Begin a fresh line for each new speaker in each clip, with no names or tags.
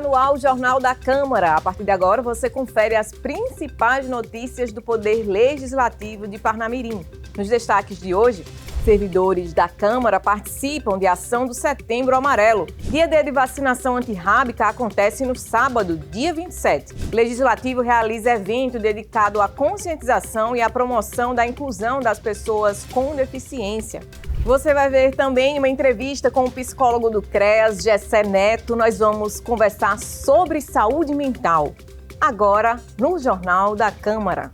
no ar o Jornal da Câmara. A partir de agora, você confere as principais notícias do Poder Legislativo de Parnamirim. Nos destaques de hoje, servidores da Câmara participam de ação do Setembro Amarelo. Dia D de vacinação antirrábica acontece no sábado, dia 27. O Legislativo realiza evento dedicado à conscientização e à promoção da inclusão das pessoas com deficiência. Você vai ver também uma entrevista com o psicólogo do CREAS, Gessé Neto. Nós vamos conversar sobre saúde mental. Agora, no Jornal da Câmara.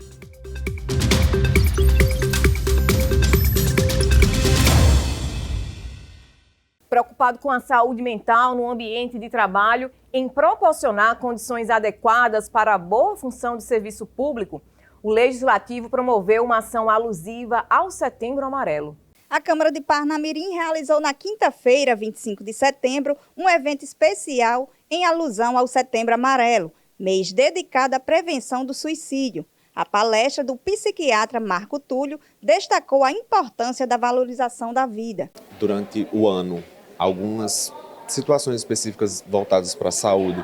Preocupado com a saúde mental no ambiente de trabalho, em proporcionar condições adequadas para a boa função do serviço público, o Legislativo promoveu uma ação alusiva ao Setembro Amarelo.
A Câmara de Parnamirim realizou na quinta-feira, 25 de setembro, um evento especial em alusão ao Setembro Amarelo, mês dedicado à prevenção do suicídio. A palestra do psiquiatra Marco Túlio destacou a importância da valorização da vida.
Durante o ano, algumas situações específicas voltadas para a saúde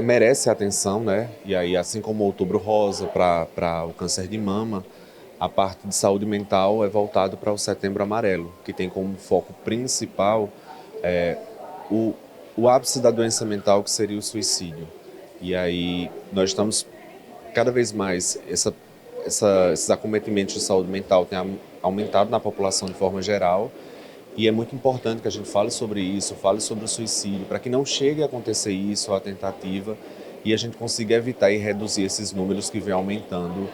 merecem atenção, né? E aí, assim como o Outubro Rosa para o câncer de mama, a parte de saúde mental é voltado para o Setembro Amarelo, que tem como foco principal o ápice da doença mental, que seria o suicídio. E aí nós estamos cada vez mais, esses acometimentos de saúde mental têm aumentado na população de forma geral, e é muito importante que a gente fale sobre isso, fale sobre o suicídio, para que não chegue a acontecer isso, a tentativa, e a gente consiga evitar e reduzir esses números que vêm aumentando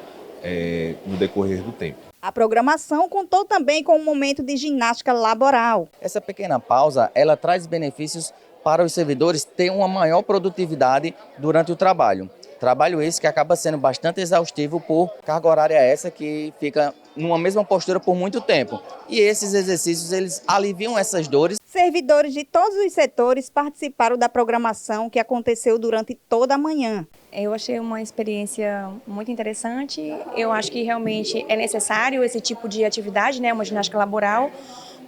no decorrer do tempo.
A programação contou também com um momento de ginástica laboral.
Essa pequena pausa, ela traz benefícios para os servidores ter uma maior produtividade durante o trabalho. Trabalho esse que acaba sendo bastante exaustivo por carga horária essa que fica numa mesma postura por muito tempo. E esses exercícios, eles aliviam essas dores.
Servidores de todos os setores participaram da programação que aconteceu durante toda a manhã.
Eu achei uma experiência muito interessante. Eu acho que realmente é necessário esse tipo de atividade, né, uma ginástica laboral,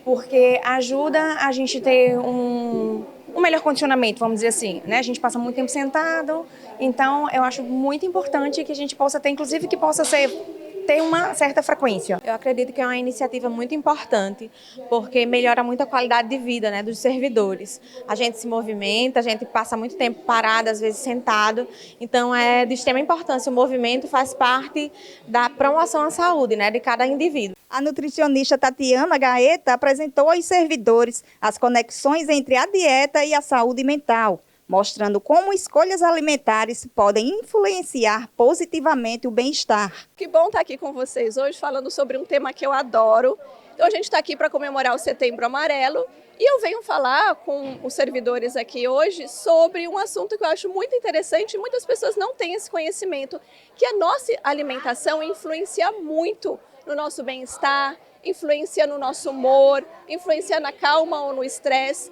porque ajuda a gente ter um melhor condicionamento, vamos dizer assim, né? A gente passa muito tempo sentado, então eu acho muito importante que a gente possa ter, inclusive que possa ter uma certa frequência.
Eu acredito que é uma iniciativa muito importante, porque melhora muito a qualidade de vida, né, dos servidores. A gente se movimenta, a gente passa muito tempo parado, às vezes sentado, então é de extrema importância. O movimento faz parte da promoção à saúde, né, de cada indivíduo.
A nutricionista Tatiana Gaeta apresentou aos servidores as conexões entre a dieta e a saúde mental, mostrando como escolhas alimentares podem influenciar positivamente o bem-estar.
Que bom estar aqui com vocês hoje falando sobre um tema que eu adoro. Então a gente está aqui para comemorar o Setembro Amarelo e eu venho falar com os servidores aqui hoje sobre um assunto que eu acho muito interessante e muitas pessoas não têm esse conhecimento, que a nossa alimentação influencia muito no nosso bem-estar, influencia no nosso humor, influencia na calma ou no estresse.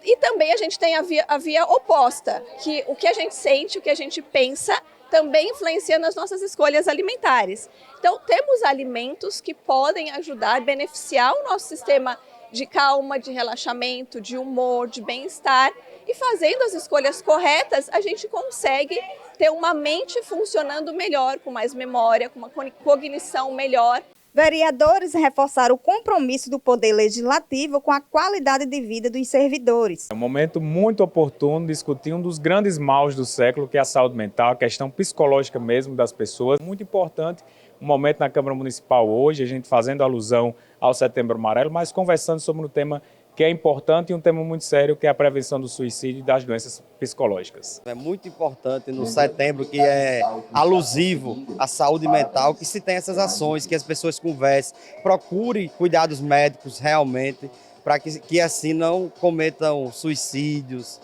E também a gente tem a via oposta, que o que a gente sente, o que a gente pensa, também influencia nas nossas escolhas alimentares. Então, temos alimentos que podem ajudar, beneficiar o nosso sistema de calma, de relaxamento, de humor, de bem-estar. E fazendo as escolhas corretas, a gente consegue ter uma mente funcionando melhor, com mais memória, com uma cognição melhor.
Vereadores reforçaram o compromisso do Poder Legislativo com a qualidade de vida dos servidores.
É um momento muito oportuno discutir um dos grandes males do século, que é a saúde mental, a questão psicológica mesmo das pessoas. Muito importante um momento na Câmara Municipal hoje, a gente fazendo alusão ao Setembro Amarelo, mas conversando sobre um tema que é importante e um tema muito sério, que é a prevenção do suicídio e das doenças psicológicas.
É muito importante no setembro, que é alusivo à saúde mental, que se tem essas ações, que as pessoas conversem, procurem cuidados médicos realmente, para que assim não cometam suicídios,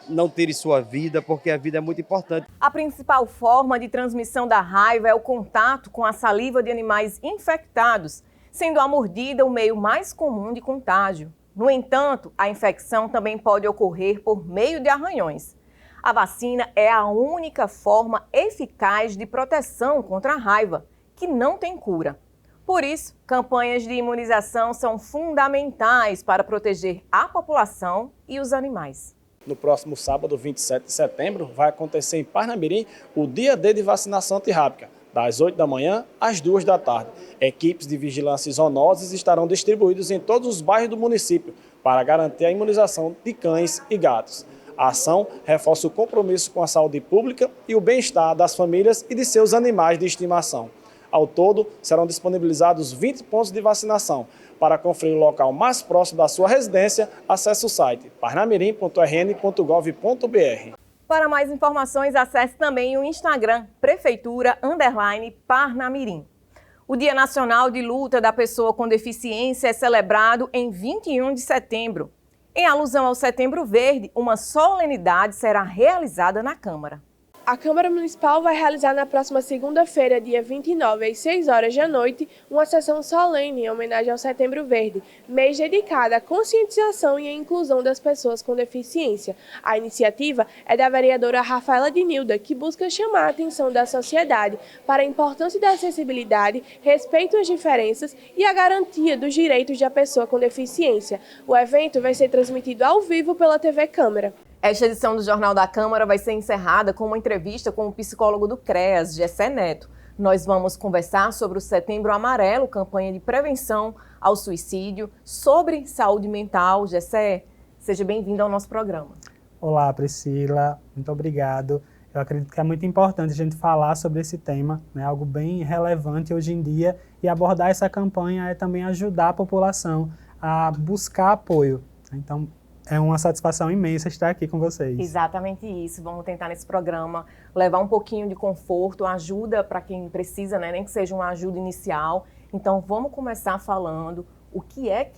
não tirem sua vida, porque a vida é muito importante.
A principal forma de transmissão da raiva é o contato com a saliva de animais infectados, sendo a mordida o meio mais comum de contágio. No entanto, a infecção também pode ocorrer por meio de arranhões. A vacina é a única forma eficaz de proteção contra a raiva, que não tem cura. Por isso, campanhas de imunização são fundamentais para proteger a população e os animais.
No próximo sábado, 27 de setembro, vai acontecer em Parnamirim o Dia D de vacinação antirrábica, das 8 da manhã às 2 da tarde. Equipes de vigilância e zoonoses estarão distribuídos em todos os bairros do município para garantir a imunização de cães e gatos. A ação reforça o compromisso com a saúde pública e o bem-estar das famílias e de seus animais de estimação. Ao todo, serão disponibilizados 20 pontos de vacinação. Para conferir o local mais próximo da sua residência, acesse o site parnamirim.rn.gov.br.
Para mais informações, acesse também o Instagram Prefeitura_Parnamirim. O Dia Nacional de Luta da Pessoa com Deficiência é celebrado em 21 de setembro. Em alusão ao Setembro Verde, uma solenidade será realizada na Câmara.
A Câmara Municipal vai realizar na próxima segunda-feira, dia 29, às 6 horas da noite, uma sessão solene em homenagem ao Setembro Verde, mês dedicado à conscientização e à inclusão das pessoas com deficiência. A iniciativa é da vereadora Rafaela Dinilda, que busca chamar a atenção da sociedade para a importância da acessibilidade, respeito às diferenças e a garantia dos direitos da pessoa com deficiência. O evento vai ser transmitido ao vivo pela TV Câmara.
Esta edição do Jornal da Câmara vai ser encerrada com uma entrevista com o psicólogo do CREAS, Gessé Neto. Nós vamos conversar sobre o Setembro Amarelo, campanha de prevenção ao suicídio, sobre saúde mental. Gessé, seja bem-vindo ao nosso programa.
Olá, Priscila. Muito obrigado. Eu acredito que é muito importante a gente falar sobre esse tema, né? Algo bem relevante hoje em dia, e abordar essa campanha é também ajudar a população a buscar apoio. Então, é uma satisfação imensa estar aqui com vocês.
Exatamente isso. Vamos tentar nesse programa levar um pouquinho de conforto, ajuda para quem precisa, né? Nem que seja uma ajuda inicial. Então, vamos começar falando o que é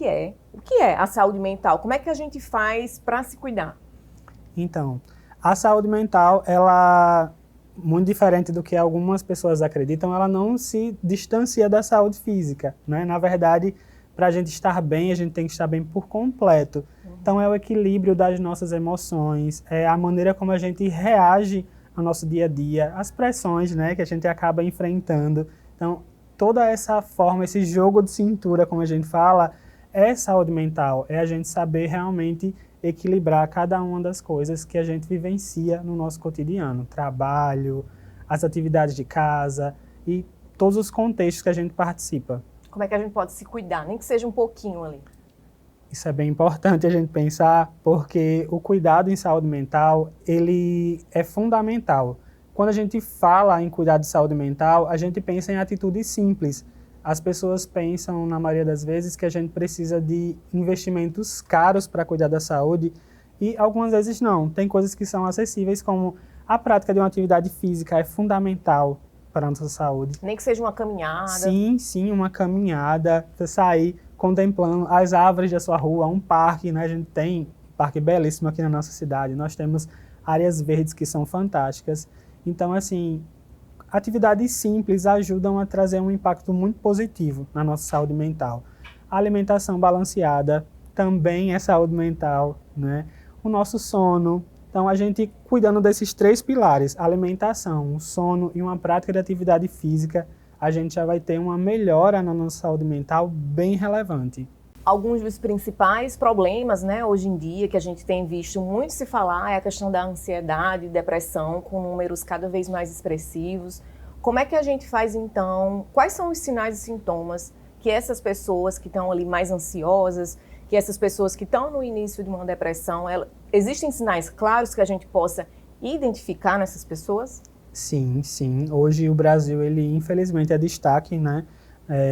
a saúde mental? Como é que a gente faz para se cuidar?
Então, a saúde mental, ela, muito diferente do que algumas pessoas acreditam, ela não se distancia da saúde física, né? Na verdade, para a gente estar bem, a gente tem que estar bem por completo. Então, é o equilíbrio das nossas emoções, é a maneira como a gente reage ao nosso dia a dia, as pressões, né, que a gente acaba enfrentando. Então, toda essa forma, esse jogo de cintura, como a gente fala, é saúde mental, é a gente saber realmente equilibrar cada uma das coisas que a gente vivencia no nosso cotidiano, trabalho, as atividades de casa e todos os contextos que a gente participa.
Como é que a gente pode se cuidar, nem que seja um pouquinho ali?
Isso é bem importante a gente pensar, porque o cuidado em saúde mental, ele é fundamental. Quando a gente fala em cuidado de saúde mental, a gente pensa em atitudes simples. As pessoas pensam, na maioria das vezes, que a gente precisa de investimentos caros para cuidar da saúde, e algumas vezes não. Tem coisas que são acessíveis, como a prática de uma atividade física é fundamental para a nossa saúde.
Nem que seja uma caminhada.
Sim, uma caminhada, você sair contemplando as árvores da sua rua, um parque, né? A gente tem um parque belíssimo aqui na nossa cidade, nós temos áreas verdes que são fantásticas. Então, assim, atividades simples ajudam a trazer um impacto muito positivo na nossa saúde mental. A alimentação balanceada também é saúde mental, né? O nosso sono. Então, a gente cuidando desses três pilares, alimentação, o sono e uma prática de atividade física, a gente já vai ter uma melhora na nossa saúde mental bem relevante.
Alguns dos principais problemas, né, hoje em dia, que a gente tem visto muito se falar, é a questão da ansiedade e depressão, com números cada vez mais expressivos. Como é que a gente faz, então? Quais são os sinais e sintomas que essas pessoas que estão ali mais ansiosas, que essas pessoas que estão no início de uma depressão, existem sinais claros que a gente possa identificar nessas pessoas?
Sim. Hoje o Brasil, ele infelizmente é destaque, né,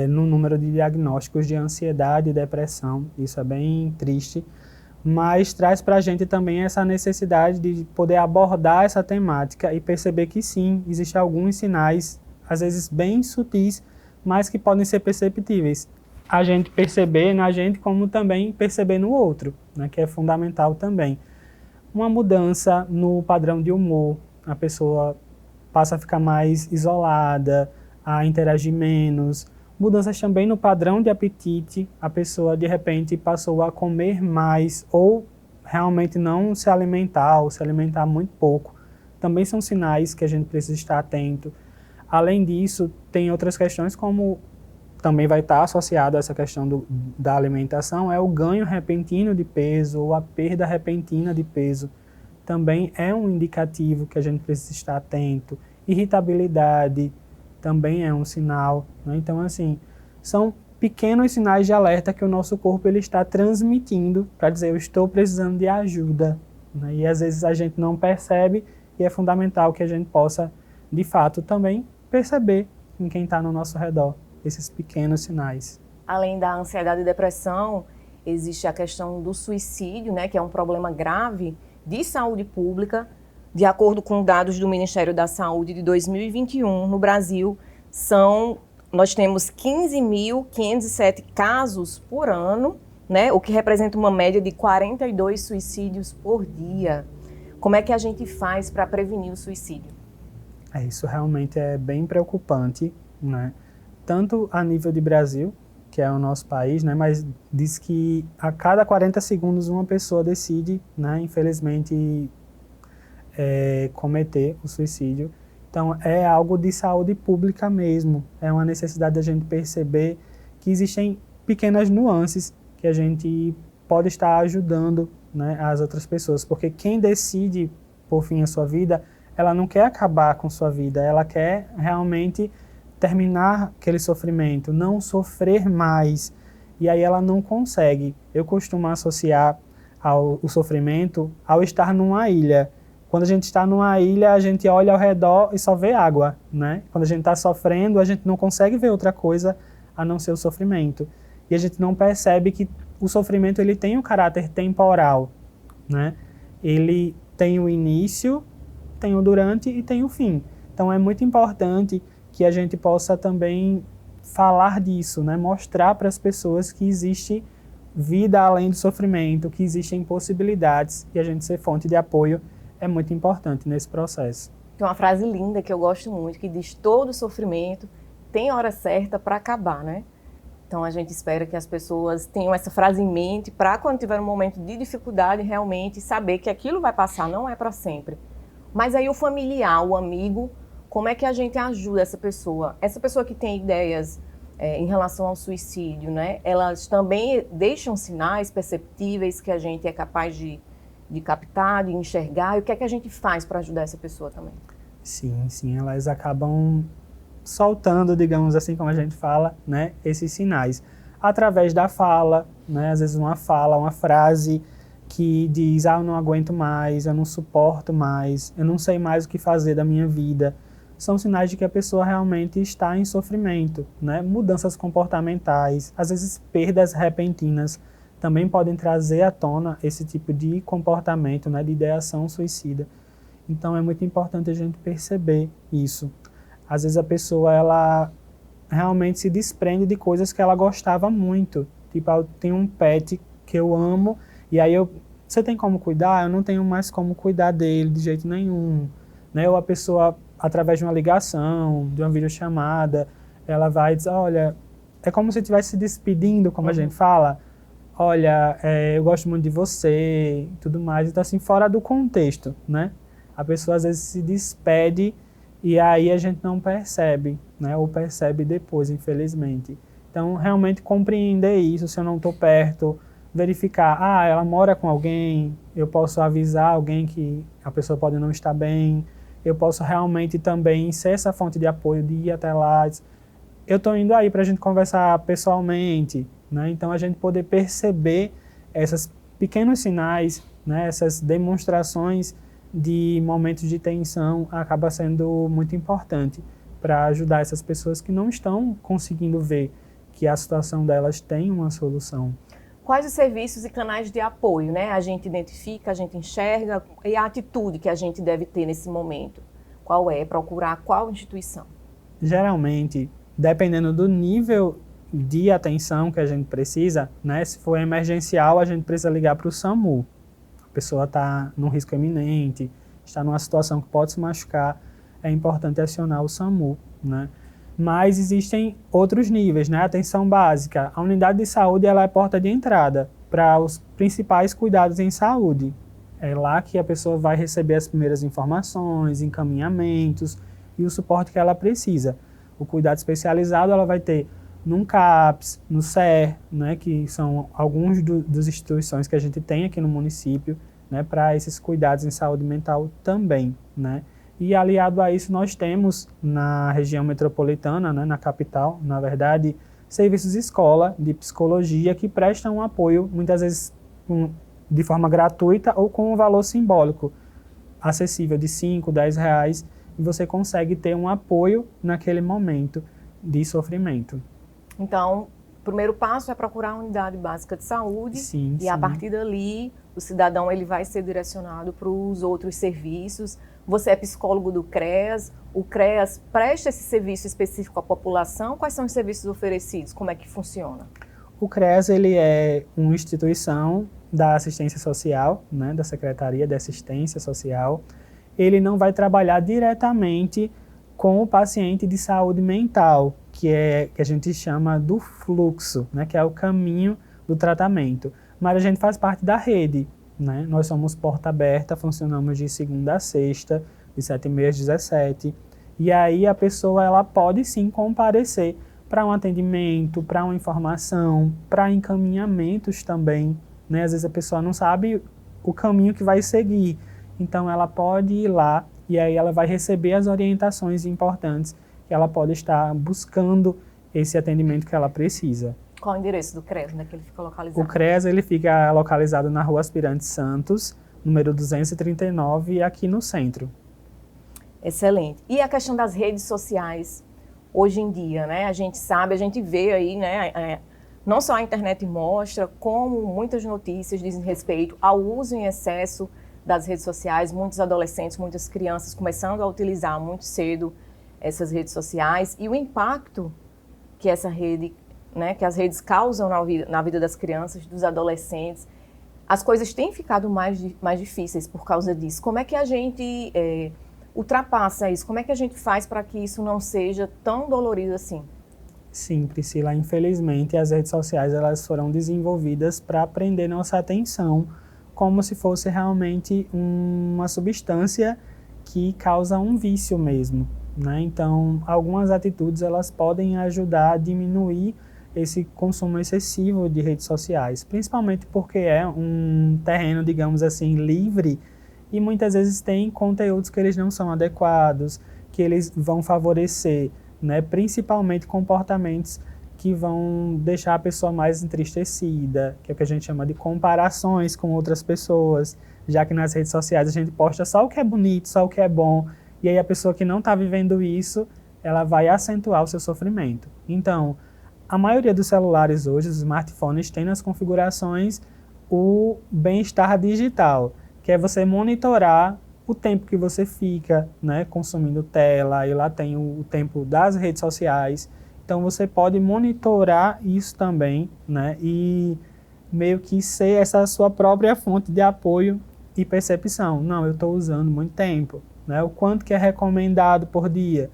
no número de diagnósticos de ansiedade e depressão. Isso é bem triste, mas traz para a gente também essa necessidade de poder abordar essa temática e perceber que sim, existem alguns sinais, às vezes bem sutis, mas que podem ser perceptíveis. A gente perceber na gente como também perceber no outro, né, que é fundamental também. Uma mudança no padrão de humor, a pessoa passa a ficar mais isolada, a interagir menos. Mudanças também no padrão de apetite, a pessoa de repente passou a comer mais ou realmente não se alimentar ou se alimentar muito pouco. Também são sinais que a gente precisa estar atento. Além disso, tem outras questões como também vai estar associado a essa questão da alimentação, é o ganho repentino de peso ou a perda repentina de peso. também é um indicativo que a gente precisa estar atento. Irritabilidade também é um sinal, né? Então, assim, são pequenos sinais de alerta que o nosso corpo ele está transmitindo para dizer, eu estou precisando de ajuda, né? E às vezes a gente não percebe e é fundamental que a gente possa, de fato, também perceber em quem está no nosso redor, esses pequenos sinais.
Além da ansiedade e depressão, existe a questão do suicídio, né, que é um problema grave de saúde pública. De acordo com dados do Ministério da Saúde de 2021, no Brasil, nós temos 15.507 casos por ano, né, o que representa uma média de 42 suicídios por dia. Como é que a gente faz para prevenir o suicídio?
Isso realmente é bem preocupante, né? Tanto a nível de Brasil, que é o nosso país, né? Mas diz que a cada 40 segundos uma pessoa decide, né, infelizmente, cometer o suicídio. Então, é algo de saúde pública mesmo. É uma necessidade da gente perceber que existem pequenas nuances que a gente pode estar ajudando, né, as outras pessoas. Porque quem decide, por fim, a sua vida, ela não quer acabar com sua vida, ela quer realmente terminar aquele sofrimento, não sofrer mais. E aí ela não consegue. Eu costumo associar o sofrimento ao estar numa ilha. Quando a gente está numa ilha, a gente olha ao redor e só vê água, né? Quando a gente está sofrendo, a gente não consegue ver outra coisa a não ser o sofrimento. E a gente não percebe que o sofrimento ele tem um caráter temporal, né? Ele tem o início, tem o durante e tem o fim. Então é muito importante que a gente possa também falar disso, né? Mostrar para as pessoas que existe vida além do sofrimento, que existem possibilidades e a gente ser fonte de apoio é muito importante nesse processo.
Tem uma frase linda que eu gosto muito, que diz: todo sofrimento tem hora certa para acabar, né? Então a gente espera que as pessoas tenham essa frase em mente para quando tiver um momento de dificuldade realmente saber que aquilo vai passar, não é para sempre. Mas aí o familiar, o amigo, como é que a gente ajuda essa pessoa? Essa pessoa que tem ideias em relação ao suicídio, né? Elas também deixam sinais perceptíveis que a gente é capaz de captar, de enxergar. E o que é que a gente faz para ajudar essa pessoa também?
Sim, elas acabam soltando, digamos assim, como a gente fala, né, esses sinais. Através da fala, né, às vezes uma frase que diz, eu não aguento mais, eu não suporto mais, eu não sei mais o que fazer da minha vida. São sinais de que a pessoa realmente está em sofrimento, né? Mudanças comportamentais, às vezes perdas repentinas, também podem trazer à tona esse tipo de comportamento, né, de ideação suicida. Então é muito importante a gente perceber isso. Às vezes a pessoa ela realmente se desprende de coisas que ela gostava muito. Tipo, eu tenho um pet que eu amo e aí você tem como cuidar? Eu não tenho mais como cuidar dele de jeito nenhum, né? Ou a pessoa, através de uma ligação, de uma videochamada, ela vai dizer, olha, é como se estivesse se despedindo, como a gente fala. Olha, eu gosto muito de você e tudo mais. Então, assim, fora do contexto, né? A pessoa, às vezes, se despede e aí a gente não percebe, né? Ou percebe depois, infelizmente. Então, realmente compreender isso, se eu não estou perto, verificar, ela mora com alguém, eu posso avisar alguém que a pessoa pode não estar bem, eu posso realmente também ser essa fonte de apoio, de ir até lá. Eu estou indo aí para a gente conversar pessoalmente, né? Então, a gente poder perceber esses pequenos sinais, né? Essas demonstrações de momentos de tensão acaba sendo muito importante para ajudar essas pessoas que não estão conseguindo ver que a situação delas tem uma solução.
Quais os serviços e canais de apoio, né? A gente identifica, a gente enxerga, e a atitude que a gente deve ter nesse momento? Qual é? Procurar qual instituição?
Geralmente, dependendo do nível de atenção que a gente precisa, né? Se for emergencial, a gente precisa ligar para o SAMU. A pessoa está num risco iminente, está numa situação que pode se machucar, é importante acionar o SAMU, né? Mas existem outros níveis, né? Atenção básica. A unidade de saúde ela é porta de entrada para os principais cuidados em saúde. É lá que a pessoa vai receber as primeiras informações, encaminhamentos e o suporte que ela precisa. O cuidado especializado ela vai ter no CAPS, no SER, né, que são alguns das instituições que a gente tem aqui no município, né, para esses cuidados em saúde mental também, né? E aliado a isso nós temos na região metropolitana, né, na capital, na verdade, serviços de escola de psicologia que prestam um apoio, muitas vezes de forma gratuita ou com um valor simbólico, acessível de 5, 10 reais, e você consegue ter um apoio naquele momento de sofrimento.
Então, o primeiro passo é procurar a unidade básica de saúde e a partir dali o cidadão ele vai ser direcionado para os outros serviços. Você é psicólogo do CREAS, o CREAS presta esse serviço específico à população. Quais são os serviços oferecidos? Como é que funciona?
O CREAS ele é uma instituição da assistência social, né, da Secretaria de Assistência Social. Ele não vai trabalhar diretamente com o paciente de saúde mental, que a gente chama do fluxo, né, que é o caminho do tratamento. Mas a gente faz parte da rede, né? Nós somos porta aberta, funcionamos de segunda a sexta, de 7h30 às 17h. E aí a pessoa ela pode sim comparecer para um atendimento, para uma informação, para encaminhamentos também, né? Às vezes a pessoa não sabe o caminho que vai seguir, então ela pode ir lá e aí ela vai receber as orientações importantes que ela pode estar buscando esse atendimento que ela precisa.
Qual o endereço do CREAS, onde é que ele fica localizado?
O CREAS ele fica localizado na Rua Aspirante Santos, número 239, aqui no centro.
Excelente. E a questão das redes sociais, hoje em dia, né? A gente sabe, a gente vê aí, né? Não só a internet mostra, como muitas notícias dizem respeito ao uso em excesso das redes sociais, muitos adolescentes, muitas crianças começando a utilizar muito cedo essas redes sociais e o impacto que essa rede, né, que as redes causam na vida das crianças, dos adolescentes. As coisas têm ficado mais difíceis por causa disso. Como é que a gente ultrapassa isso? Como é que a gente faz para que isso não seja tão dolorido assim?
Sim, Priscila, infelizmente as redes sociais elas foram desenvolvidas para prender nossa atenção como se fosse realmente uma substância que causa um vício mesmo, né? Então, algumas atitudes elas podem ajudar a diminuir esse consumo excessivo de redes sociais, principalmente porque é um terreno, digamos assim, livre e muitas vezes tem conteúdos que eles não são adequados, que eles vão favorecer, né, principalmente comportamentos que vão deixar a pessoa mais entristecida, que é o que a gente chama de comparações com outras pessoas, já que nas redes sociais a gente posta só o que é bonito, só o que é bom, e aí a pessoa que não está vivendo isso, ela vai acentuar o seu sofrimento. Então, a maioria dos celulares hoje, os smartphones, tem nas configurações o bem-estar digital, que é você monitorar o tempo que você fica, né, consumindo tela, e lá tem o tempo das redes sociais. Então você pode monitorar isso também, né, e meio que ser essa sua própria fonte de apoio e percepção. Não, eu estou usando muito tempo, né, o quanto que é recomendado por dia.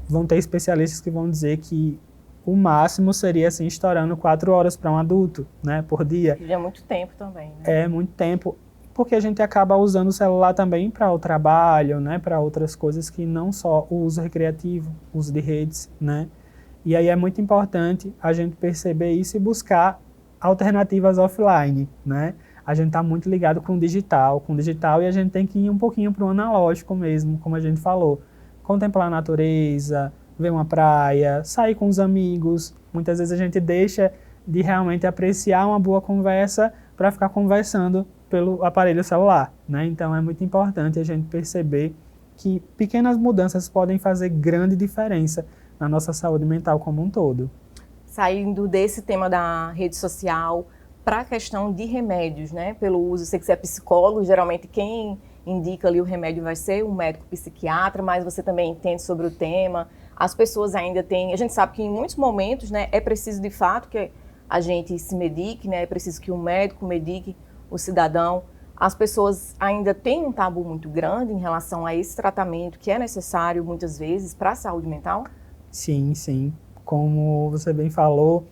Vão ter especialistas que vão dizer que o máximo seria assim, estourando 4 horas para um adulto, né, por dia.
E é muito tempo também, né?
É muito tempo, porque a gente acaba usando o celular também para o trabalho, né, para outras coisas que não só o uso recreativo, o uso de redes, né. E aí é muito importante a gente perceber isso e buscar alternativas offline, né. A gente está muito ligado com o digital e a gente tem que ir um pouquinho para o analógico mesmo, como a gente falou. Contemplar a natureza, ver uma praia, sair com os amigos. Muitas vezes a gente deixa de realmente apreciar uma boa conversa para ficar conversando pelo aparelho celular, né? Então é muito importante a gente perceber que pequenas mudanças podem fazer grande diferença na nossa saúde mental como um todo.
Saindo desse tema da rede social para a questão de remédios, né? Pelo uso, sei que você é psicólogo, geralmente quem indica ali o remédio vai ser um médico psiquiatra, mas você também entende sobre o tema. As pessoas ainda têm, a gente sabe que em muitos momentos, né, é preciso de fato que a gente se medique, né? É preciso que o médico medique o cidadão. As pessoas ainda têm um tabu muito grande em relação a esse tratamento que é necessário muitas vezes para a saúde mental?
Sim, sim. Como você bem falou,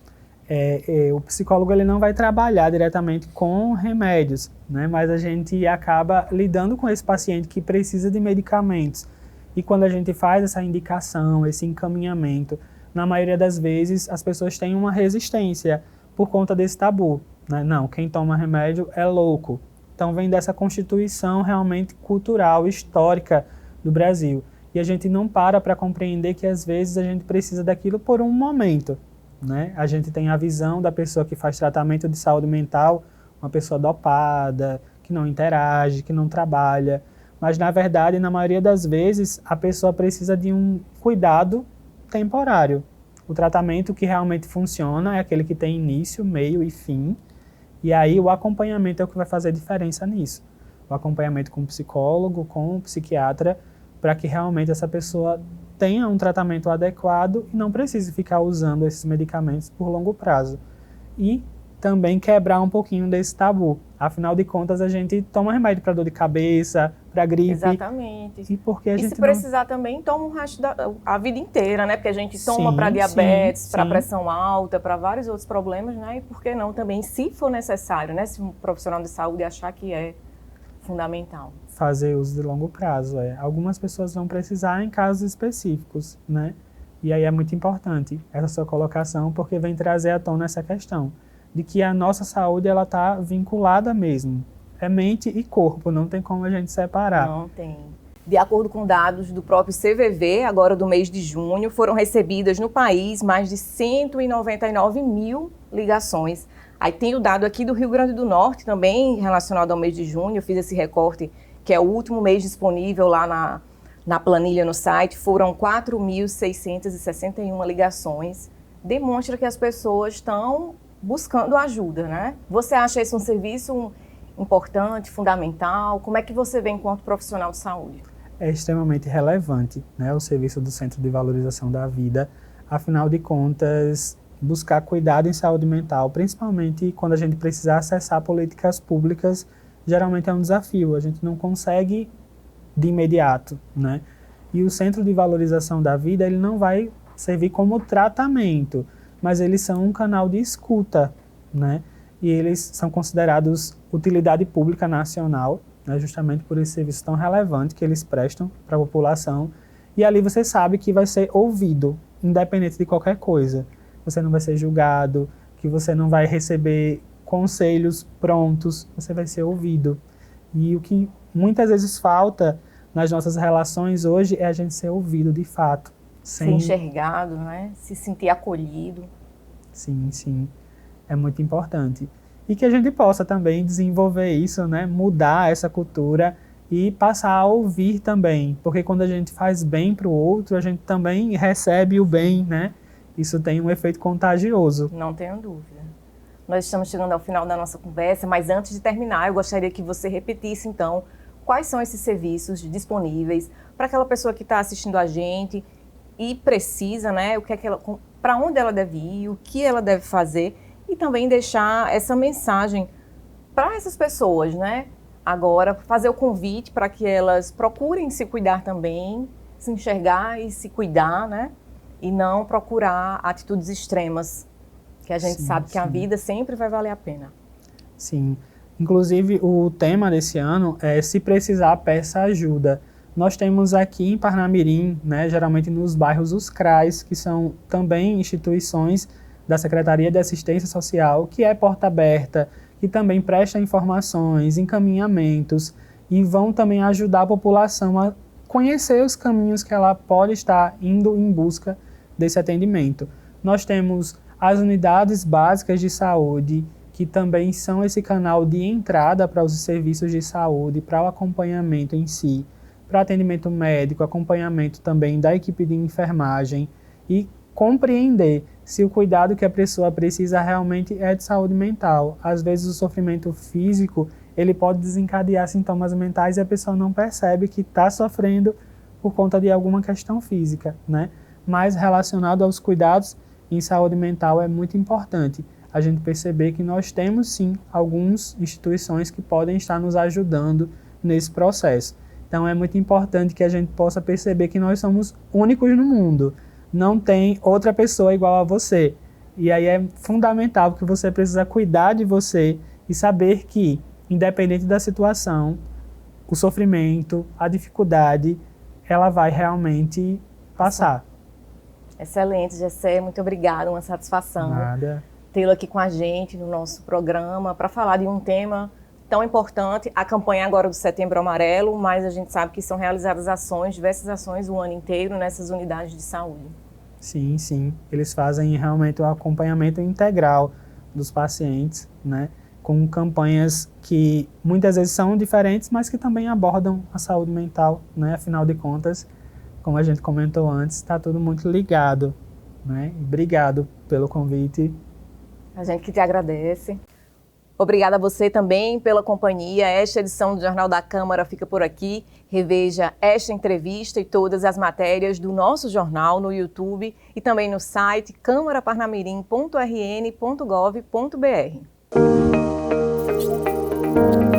o psicólogo ele não vai trabalhar diretamente com remédios, né? Mas a gente acaba lidando com esse paciente que precisa de medicamentos. E quando a gente faz essa indicação, esse encaminhamento, na maioria das vezes as pessoas têm uma resistência por conta desse tabu, né? Não, quem toma remédio é louco. Então vem dessa constituição realmente cultural, histórica do Brasil. E a gente não para compreender que às vezes a gente precisa daquilo por um momento, né? A gente tem a visão da pessoa que faz tratamento de saúde mental, uma pessoa dopada, que não interage, que não trabalha. Mas na verdade, na maioria das vezes, a pessoa precisa de um cuidado temporário. O tratamento que realmente funciona é aquele que tem início, meio e fim. E aí o acompanhamento é o que vai fazer diferença nisso. O acompanhamento com o psicólogo, com o psiquiatra, para que realmente essa pessoa tenha um tratamento adequado e não precise ficar usando esses medicamentos por longo prazo. E também quebrar um pouquinho desse tabu. Afinal de contas, a gente toma remédio para dor de cabeça, para gripe.
Exatamente.
E porque a gente
se precisar também, toma o resto a vida inteira, né? Porque a gente toma
Sim,
para diabetes, para
sim.
pressão alta, para vários outros problemas, né? E por que não também, se for necessário, né? Se um profissional de saúde achar que é fundamental.
Fazer uso de longo prazo. Algumas pessoas vão precisar em casos específicos, né? E aí é muito importante essa sua colocação, porque vem trazer à tona essa questão de que a nossa saúde ela está vinculada mesmo. É mente e corpo, não tem como a gente separar.
Não tem. De acordo com dados do próprio CVV, agora do mês de junho, foram recebidas no país mais de 199 mil ligações. Aí tem o dado aqui do Rio Grande do Norte, também relacionado ao mês de junho, eu fiz esse recorte, que é o último mês disponível lá na planilha no site, foram 4.661 ligações. Demonstra que as pessoas estão buscando ajuda, né? Você acha esse um serviço importante, fundamental? Como é que você vê enquanto profissional de saúde?
É extremamente relevante, né, o serviço do Centro de Valorização da Vida. Afinal de contas, buscar cuidado em saúde mental, principalmente quando a gente precisa acessar políticas públicas, geralmente é um desafio. A gente não consegue de imediato, né? E o Centro de Valorização da Vida, ele não vai servir como tratamento, mas eles são um canal de escuta, né? E eles são considerados utilidade pública nacional, né? Justamente por esse serviço tão relevante que eles prestam para a população. E ali você sabe que vai ser ouvido, independente de qualquer coisa. Você não vai ser julgado, que você não vai receber conselhos prontos, você vai ser ouvido. E o que muitas vezes falta nas nossas relações hoje é a gente ser ouvido de fato.
Ser enxergado, né? Se sentir acolhido.
Sim, sim. É muito importante. E que a gente possa também desenvolver isso, né? Mudar essa cultura e passar a ouvir também. Porque quando a gente faz bem para o outro, a gente também recebe o bem, né? Isso tem um efeito contagioso.
Não tenho dúvida. Nós estamos chegando ao final da nossa conversa, mas antes de terminar, eu gostaria que você repetisse, então, quais são esses serviços disponíveis para aquela pessoa que está assistindo a gente e precisa, né, para onde ela deve ir, o que ela deve fazer, e também deixar essa mensagem para essas pessoas, né? Agora, fazer o convite para que elas procurem se cuidar também, se enxergar e se cuidar, né? E não procurar atitudes extremas, que a gente sabe que a vida sempre vai valer a pena.
Sim. Inclusive, o tema desse ano é Se Precisar, Peça Ajuda. Nós temos aqui em Parnamirim, né, geralmente nos bairros, os CRAs, que são também instituições da Secretaria de Assistência Social, que é porta aberta, que também presta informações, encaminhamentos e vão também ajudar a população a conhecer os caminhos que ela pode estar indo em busca desse atendimento. Nós temos as unidades básicas de saúde, que também são esse canal de entrada para os serviços de saúde, para o acompanhamento em si, para atendimento médico, acompanhamento também da equipe de enfermagem e compreender se o cuidado que a pessoa precisa realmente é de saúde mental. Às vezes o sofrimento físico, ele pode desencadear sintomas mentais e a pessoa não percebe que está sofrendo por conta de alguma questão física, né? Mas relacionado aos cuidados em saúde mental é muito importante a gente perceber que nós temos sim algumas instituições que podem estar nos ajudando nesse processo. Então é muito importante que a gente possa perceber que nós somos únicos no mundo. Não tem outra pessoa igual a você. E aí é fundamental que você precisa cuidar de você e saber que, independente da situação, o sofrimento, a dificuldade, ela vai realmente passar.
Excelente, Gessé. Muito obrigada, uma satisfação
Nada.
tê-lo aqui com a gente no nosso programa para falar de um tema tão importante, a campanha agora do Setembro Amarelo, mas a gente sabe que são realizadas ações, diversas ações o ano inteiro nessas unidades de saúde.
Sim, sim. Eles fazem realmente o acompanhamento integral dos pacientes, né? Com campanhas que muitas vezes são diferentes, mas que também abordam a saúde mental, né? Afinal de contas, como a gente comentou antes, está tudo muito ligado, né? Obrigado pelo convite.
A gente que te agradece. Obrigada a você também pela companhia. Esta edição do Jornal da Câmara fica por aqui. Reveja esta entrevista e todas as matérias do nosso jornal no YouTube e também no site câmaraparnamirim.rn.gov.br.